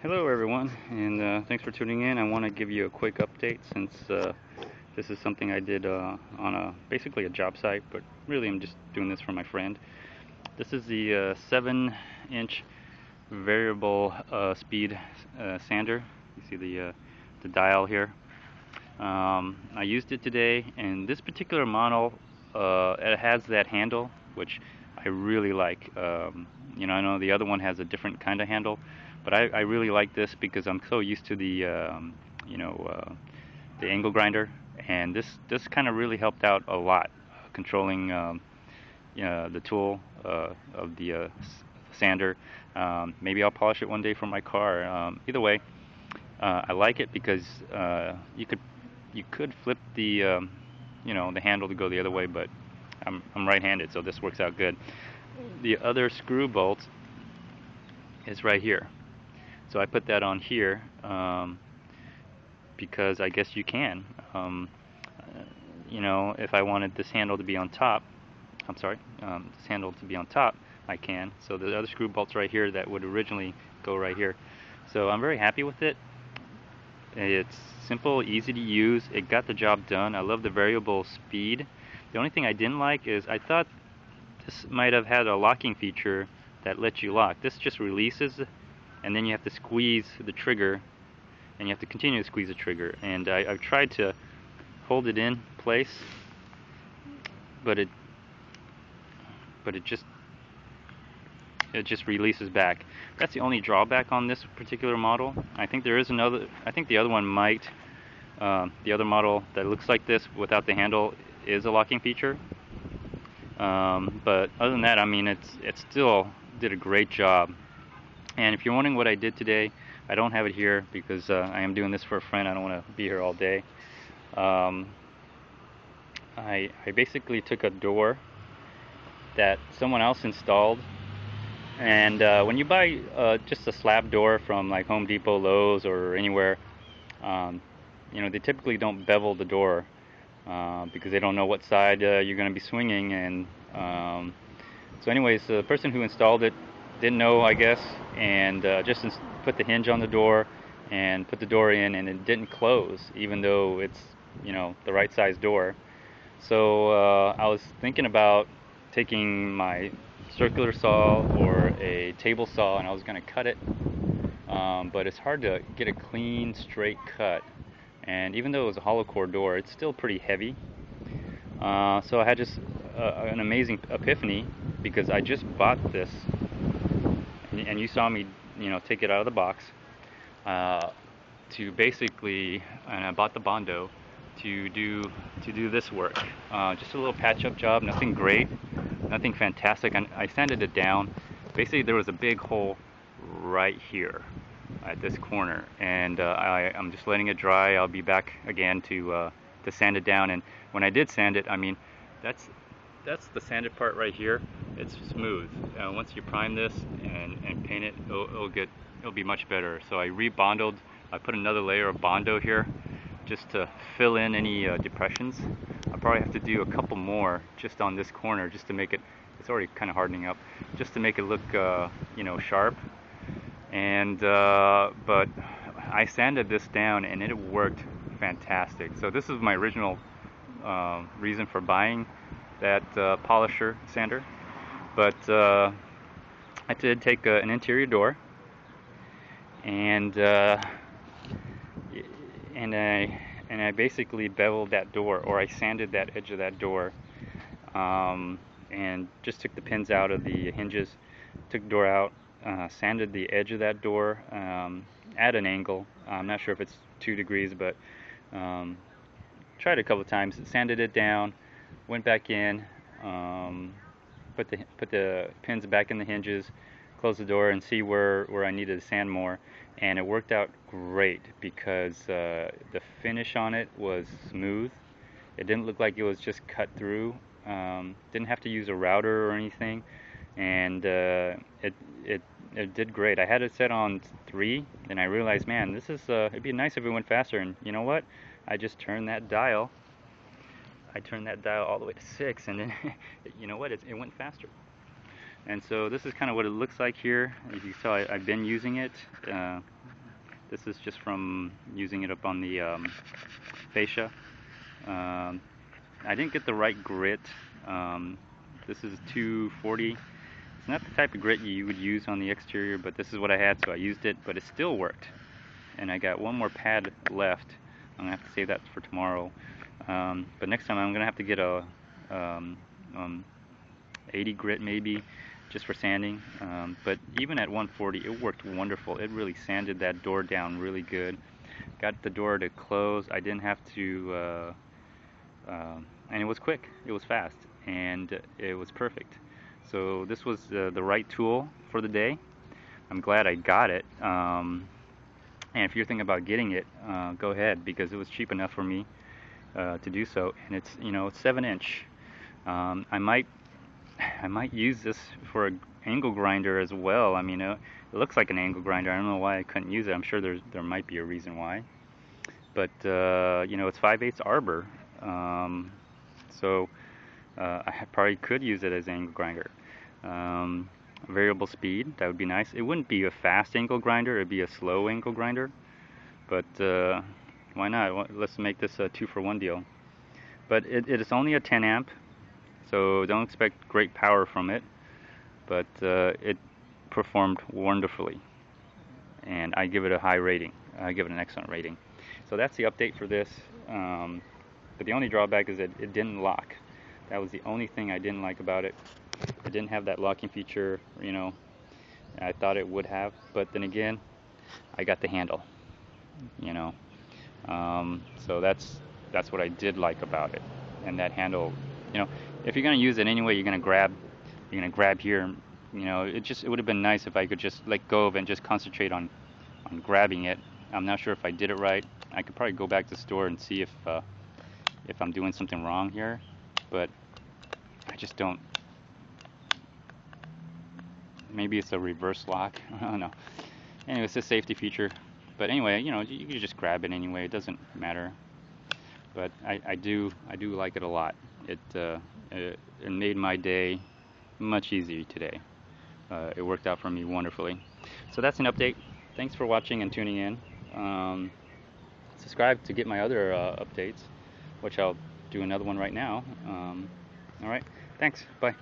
Hello everyone, and thanks for tuning in. I want to give you a quick update since this is something I did on basically a job site, but really I'm just doing this for my friend. This is the 7-inch variable speed sander. You see the dial here. I used it today, and this particular model it has that handle, which I really like. I know the other one has a different kind of handle, but I really like this because I'm so used to you know, uh, the angle grinder, and this kind of really helped out a lot, controlling the tool of the sander. Maybe I'll polish it one day for my car. Either way, I like it because you could flip the handle to go the other way, but I'm right-handed, so this works out good. The other screw bolt is right here, so I put that on here because I guess you can. If I wanted this handle to be on top, I'm sorry, this handle to be on top, I can. So the other screw bolts right here that would originally go right here. So I'm very happy with it. It's simple, easy to use. It got the job done. I love the variable speed. The only thing I didn't like is I thought this might have had a locking feature that lets you lock. This just releases, and then you have to squeeze the trigger, and you have to continue to squeeze the trigger. And I've tried to hold it in place, but it just releases back. That's the only drawback on this particular model. I think there is another. I think the other one might. The other model that looks like this without the handle is a locking feature. But other than that, I mean, it still did a great job. And if you're wondering what I did today, I don't have it here because I am doing this for a friend. I don't want to be here all day. Um, I basically took a door that someone else installed. And when you buy just a slab door from like Home Depot, Lowe's, or anywhere, um, they typically don't bevel the door because they don't know what side you're going to be swinging. And so anyways, the person who installed it didn't know, I guess, and just put the hinge on the door and put the door in, and it didn't close, even though it's, the right size door. So I was thinking about taking my circular saw or a table saw, and I was going to cut it, but it's hard to get a clean, straight cut. And even though it was a hollow core door, it's still pretty heavy. So I had just an amazing epiphany because I just bought this, and you saw me, take it out of the box to basically, and I bought the Bondo to do this work. Just a little patch-up job, nothing great, nothing fantastic. I sanded it down. Basically, there was a big hole right here at this corner, and I'm just letting it dry. I'll be back again to sand it down. And when I did sand it, I mean, that's the sanded part right here. It's smooth. Once you prime this and paint it, it'll be much better. So I re-bonded. I put another layer of Bondo here just to fill in any depressions. I'll probably have to do a couple more just on this corner just to make it. It's already kind of hardening up, just to make it look, sharp. And but I sanded this down, and it worked fantastic. So this is my original reason for buying that polisher sander. But I did take an interior door, and I basically beveled that door, or I sanded that edge of that door, and just took the pins out of the hinges, took the door out, sanded the edge of that door at an angle. I'm not sure if it's 2 degrees, but tried a couple of times, sanded it down, went back in, put the pins back in the hinges, close the door, and see where I needed to sand more. And it worked out great because the finish on it was smooth. It didn't look like it was just cut through. Didn't have to use a router or anything, and it did great. I had it set on 3, and I realized, man, this is it'd be nice if it went faster. And you know what? I just turned that dial. I turned that dial all the way to 6, and then you know what? It went faster. And so this is kind of what it looks like here. As you saw, I've been using it. This is just from using it up on the fascia. Um, I didn't get the right grit. This is 240. It's not the type of grit you would use on the exterior, but this is what I had, so I used it, but it still worked. And I got one more pad left. I'm gonna have to save that for tomorrow. But next time I'm gonna have to get a um, um, 80 grit maybe, just for sanding. But even at 140, it worked wonderful. It really sanded that door down really good. Got the door to close. I didn't have to, and it was quick. It was fast, and it was perfect. So this was the right tool for the day. I'm glad I got it. And if you're thinking about getting it, go ahead, because it was cheap enough for me to do so. And it's, you know, it's 7-inch. I might use this for an angle grinder as well. I mean, it looks like an angle grinder. I don't know why I couldn't use it. I'm sure there might be a reason why. But you know, it's 5/8 arbor, so I probably could use it as an angle grinder. Variable speed, that would be nice. It wouldn't be a fast angle grinder, it'd be a slow angle grinder, but why not? Let's make this a 2-for-1 deal. But it is only a 10 amp, so don't expect great power from it, but it performed wonderfully, and I give it a high rating. I give it an excellent rating. So that's the update for this, but the only drawback is that it didn't lock. That was the only thing I didn't like about it. It didn't have that locking feature, you know, I thought it would have, but then again, I got the handle, you know. So that's what I did like about it. And that handle, you know, if you're gonna use it anyway, you're gonna grab here. You know, it would have been nice if I could just let go of it and just concentrate on grabbing it. I'm not sure if I did it right. I could probably go back to the store and see if I'm doing something wrong here, but I just don't. Maybe it's a reverse lock. I don't know. Anyway, it's a safety feature. But anyway, you know, you can just grab it anyway. It doesn't matter. But I do like it a lot. It made my day much easier today. It worked out for me wonderfully. So that's an update. Thanks for watching and tuning in. Subscribe to get my other updates, which I'll do another one right now. All right. Thanks. Bye.